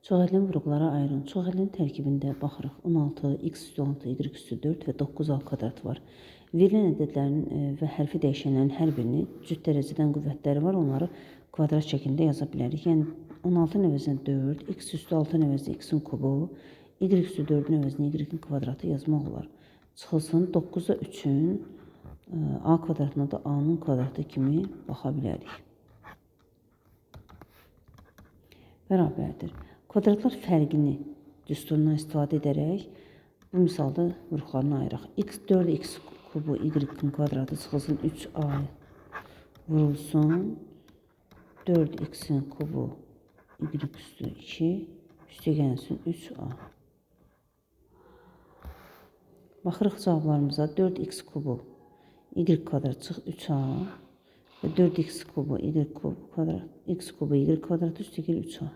Çoxhəlli vurğulara ayırın. Çoxhəllinin tərkibində baxırıq. 16, x üstü 6, y üstü 4 və 9a kvadrat var. Verilən ədədlərin və hərfi dəyişənlərin hər birini cüt dərəcədən qüvvətləri var. Onları kvadrat şəklində yaza bilərik. Yəni 16-nın əvəzinə 4, x üstü 6-nın əvəzinə x-in kubu, y üstü 4-ün əvəzinə y-in kvadratı yazmaq olar. Çıxılsın 9-a 3-ün a kvadratına da a-nın kvadratı kimi baxa bilərik. Bərabərdir. Kvadratlar fərqini düsturundan istifadə edərək bu misalda vurğularını ayıraq. 4x kubu y-in kvadratı çıxılsın 3a vurulsun 4x-in kubu y üstü 2 üstəgəlsin 3a. Baxırıq cavablarımıza. 4x kubu y kvadrat çıx 3a və 4x kubu y kvadrat x kubu y kvadratı üstəgəl 3a.